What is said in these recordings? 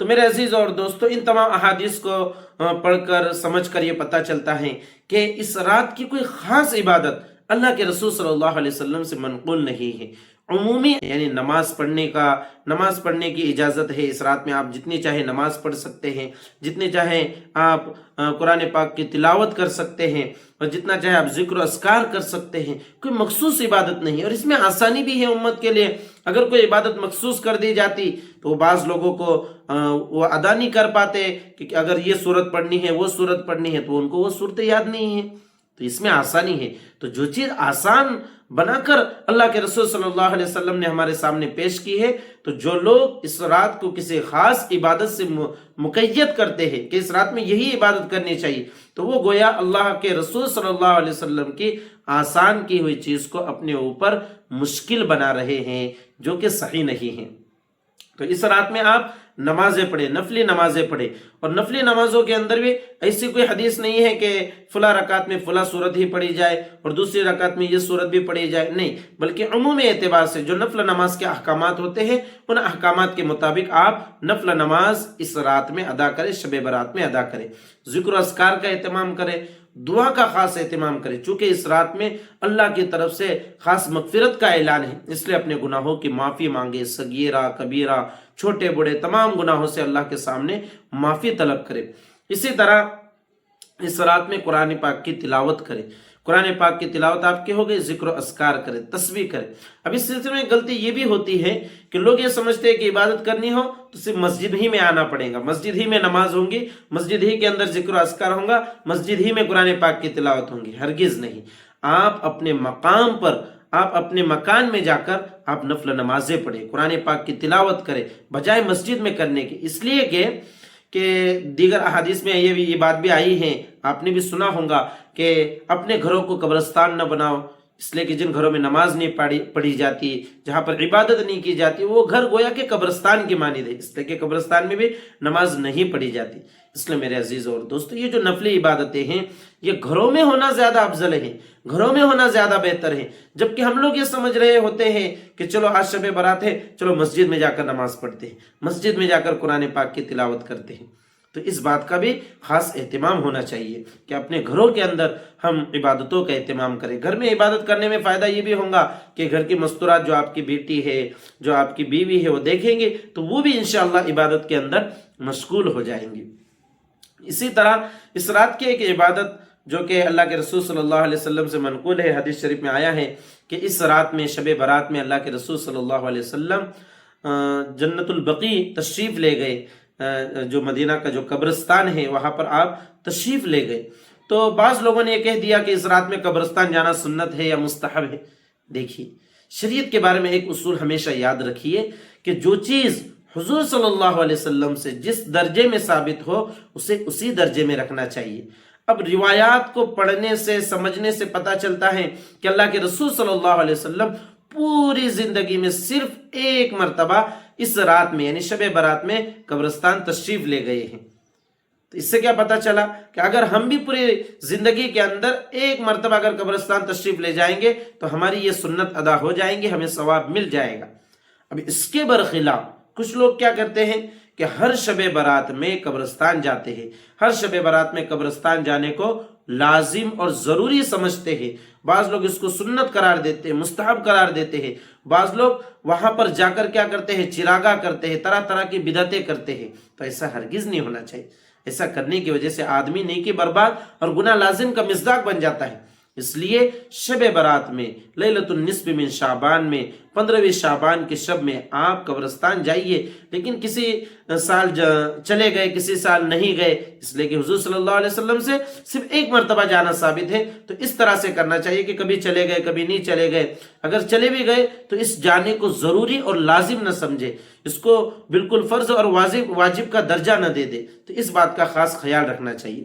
تو میرے عزیز اور دوستو، ان تمام احادیث کو پڑھ کر سمجھ کر یہ پتہ چلتا ہے کہ اس رات کی کوئی خاص عبادت اللہ کے رسول صلی اللہ علیہ وسلم سے منقول نہیں ہے۔ عمومی یعنی نماز پڑھنے کی اجازت ہے۔ اس رات میں آپ جتنی چاہے نماز پڑھ سکتے ہیں، جتنے چاہیں آپ قرآن پاک کی تلاوت کر سکتے ہیں، اور جتنا چاہے آپ ذکر و اذکار کر سکتے ہیں۔ کوئی مخصوص عبادت نہیں، اور اس میں آسانی بھی ہے امت کے لیے۔ اگر کوئی عبادت مخصوص کر دی جاتی تو بعض لوگوں کو وہ ادا نہیں کر پاتے کہ اگر یہ سورت پڑھنی ہے، وہ سورت پڑھنی ہے، تو ان کو وہ صورتیں یاد نہیں ہیں۔ تو اس میں آسانی ہے۔ تو جو چیز آسان بنا کر اللہ کے رسول صلی اللہ علیہ وسلم نے ہمارے سامنے پیش کی ہے، تو جو لوگ اس رات کو کسی خاص عبادت سے مقید کرتے ہیں کہ اس رات میں یہی عبادت کرنی چاہیے، تو وہ گویا اللہ کے رسول صلی اللہ علیہ وسلم کی آسان کی ہوئی چیز کو اپنے اوپر مشکل بنا رہے ہیں، جو کہ صحیح نہیں ہے۔ تو اس رات میں آپ نمازیں پڑھیں، نفلی نمازیں پڑھیں، اور نفلی نمازوں کے اندر بھی ایسی کوئی حدیث نہیں ہے کہ فلاں رکعت میں فلاں صورت ہی پڑھی جائے اور دوسری رکعت میں یہ صورت بھی پڑھی جائے، نہیں، بلکہ عمومی اعتبار سے جو نفل نماز کے احکامات ہوتے ہیں، ان احکامات کے مطابق آپ نفل نماز اس رات میں ادا کریں، شب برات میں ادا کریں، ذکر و اذکار کا اہتمام کریں، دعا کا خاص اہتمام کریں، چونکہ اس رات میں اللہ کی طرف سے خاص مغفرت کا اعلان ہے، اس لیے اپنے گناہوں کی معافی مانگے، صغیرہ کبیرہ چھوٹے بڑے تمام گناہوں سے اللہ کے سامنے معافی طلب کرے۔ اسی طرح اس رات میں قرآن پاک کی تلاوت کرے۔ قرآن پاک کی تلاوت آپ کے ہو گئے، ذکر و اذکار کرے، تسبیح کرے۔ اب اس سلسلے میں غلطی یہ بھی ہوتی ہے کہ لوگ یہ سمجھتے ہیں کہ عبادت کرنی ہو تو صرف مسجد ہی میں آنا پڑے گا، مسجد ہی میں نماز ہوں گی، مسجد ہی کے اندر ذکر و اذکار ہوں گا، مسجد ہی میں قرآن پاک کی تلاوت ہوں گی۔ ہرگز نہیں۔ آپ اپنے مقام پر، آپ اپنے مکان میں جا کر آپ نفل نمازیں پڑھیں، قرآن پاک کی تلاوت کریں، بجائے مسجد میں کرنے کے۔ اس لیے کہ دیگر احادیث میں یہ بات بھی آئی ہے، آپ نے بھی سنا ہوگا کہ اپنے گھروں کو قبرستان نہ بناؤ، اس لیے کہ جن گھروں میں نماز نہیں پڑھی جاتی، جہاں پر عبادت نہیں کی جاتی، وہ گھر گویا کہ قبرستان کی مانند ہے، اس لیے کہ قبرستان میں بھی نماز نہیں پڑھی جاتی۔ اس لیے میرے عزیز اور دوستو، یہ جو نفلی عبادتیں ہیں یہ گھروں میں ہونا زیادہ افضل ہے، گھروں میں ہونا زیادہ بہتر ہے، جبکہ ہم لوگ یہ سمجھ رہے ہوتے ہیں کہ چلو آج شب برات ہے، چلو مسجد میں جا کر نماز پڑھتے ہیں، مسجد میں جا کر قرآن پاک کی تلاوت کرتے ہیں۔ تو اس بات کا بھی خاص اہتمام ہونا چاہیے کہ اپنے گھروں کے اندر ہم عبادتوں کا اہتمام کریں۔ گھر میں عبادت کرنے میں فائدہ یہ بھی ہوگا کہ گھر کی مستورات جو آپ کی بیٹی ہے، جو آپ کی بیوی ہے، وہ دیکھیں گے تو وہ بھی انشاءاللہ عبادت کے اندر مشغول ہو جائیں گی۔ اسی طرح اس رات کی ایک عبادت جو کہ اللہ کے رسول صلی اللہ علیہ وسلم سے منقول ہے، حدیث شریف میں آیا ہے کہ اس رات میں، شب برات میں، اللہ کے رسول صلی اللہ علیہ وسلم جنت البقیع تشریف لے گئے، جو مدینہ کا جو قبرستان ہے وہاں پر آپ تشریف لے گئے۔ تو بعض لوگوں نے یہ کہہ دیا کہ اس رات میں قبرستان جانا سنت ہے یا مستحب ہے۔ دیکھیے، شریعت کے بارے میں ایک اصول ہمیشہ یاد رکھیے کہ جو چیز حضور صلی اللہ علیہ وسلم سے جس درجے میں ثابت ہو اسے اسی درجے میں رکھنا چاہیے۔ اب روایات کو پڑھنے سے، سمجھنے سے پتہ چلتا ہے کہ اللہ کے رسول صلی اللہ علیہ وسلم پوری زندگی میں صرف ایک مرتبہ اس رات میں یعنی شب برات میں قبرستان تشریف لے گئے ہیں۔ تو اس سے کیا پتہ چلا کہ اگر ہم بھی پوری زندگی کے اندر ایک مرتبہ اگر قبرستان تشریف لے جائیں گے تو ہماری یہ سنت ادا ہو جائیں گی، ہمیں ثواب مل جائے گا۔ اب اس کے برخلاف کچھ لوگ کیا کرتے ہیں کہ ہر شب برات میں قبرستان جاتے ہیں، ہر شب برات میں قبرستان جانے کو لازم اور ضروری سمجھتے ہیں۔ بعض لوگ اس کو سنت قرار دیتے ہیں، مستحب قرار دیتے ہیں۔ بعض لوگ وہاں پر جا کر کیا کرتے ہیں، چراغاں کرتے ہیں، طرح طرح کی بدعتیں کرتے ہیں۔ تو ایسا ہرگز نہیں ہونا چاہیے۔ ایسا کرنے کی وجہ سے آدمی نیکی برباد اور گناہ لازم کا مصداق بن جاتا ہے۔ اس لیے شب برات میں، لیلۃ النصف من شعبان میں، 15ویں شعبان کی شب میں آپ قبرستان جائیے، لیکن کسی سال چلے گئے، کسی سال نہیں گئے، اس لیے کہ حضور صلی اللہ علیہ وسلم سے صرف ایک مرتبہ جانا ثابت ہے۔ تو اس طرح سے کرنا چاہیے کہ کبھی چلے گئے، کبھی نہیں چلے گئے۔ اگر چلے بھی گئے تو اس جانے کو ضروری اور لازم نہ سمجھے، اس کو بالکل فرض اور واجب کا درجہ نہ دے دے۔ تو اس بات کا خاص خیال رکھنا چاہیے۔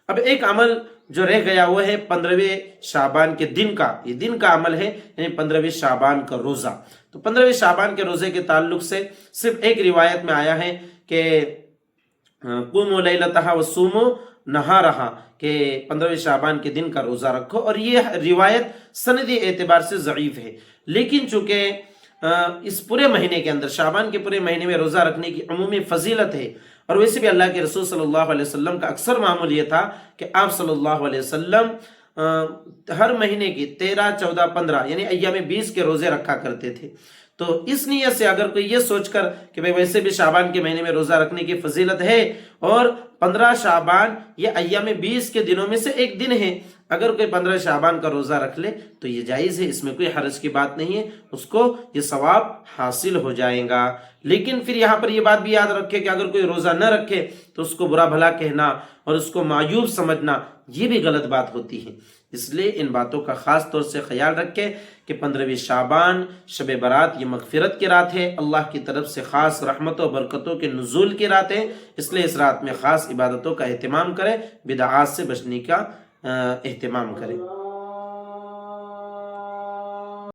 اب ایک عمل جو رہ گیا وہ ہے 15ویں شعبان کے دن کا، یہ دن کا عمل ہے، یعنی 15ویں شعبان کا روزہ۔ تو 15ویں شعبان کے روزے کے تعلق سے صرف ایک روایت میں آیا ہے کہ قوموا لیلتہا وصوموا نہارہا، کہ 15ویں شعبان کے دن کا روزہ رکھو، اور یہ روایت سندی اعتبار سے ضعیف ہے۔ لیکن چونکہ اس پورے مہینے کے اندر، شعبان کے پورے مہینے میں روزہ رکھنے کی عمومی فضیلت ہے۔ اور ویسے بھی اللہ کے رسول صلی اللہ علیہ وسلم کا اکثر معمول یہ تھا کہ آپ صلی اللہ علیہ وسلم ہر مہینے کی 13، 14، 15 یعنی ایام 20 کے روزے رکھا کرتے تھے۔ تو اس نیت سے اگر کوئی یہ سوچ کر کہ بھئی ویسے بھی شعبان کے مہینے میں روزہ رکھنے کی فضیلت ہے اور 15 شعبان یہ ایام 20 کے دنوں میں سے ایک دن ہے، اگر کوئی 15 شعبان کا روزہ رکھ لے تو یہ جائز ہے، اس میں کوئی حرج کی بات نہیں ہے، اس کو یہ ثواب حاصل ہو جائے گا۔ لیکن پھر یہاں پر یہ بات بھی یاد رکھے کہ اگر کوئی روزہ نہ رکھے تو اس کو برا بھلا کہنا اور اس کو معیوب سمجھنا یہ بھی غلط بات ہوتی ہے۔ اس لیے ان باتوں کا خاص طور سے خیال رکھے کہ 15ویں شعبان شب برات یہ مغفرت کی رات ہے، اللہ کی طرف سے خاص رحمتوں و برکتوں کے نزول کی رات ہے، اس لیے اس رات میں خاص عبادتوں کا اہتمام کرے، بدعات سے بچنے کا اہتمام کرے۔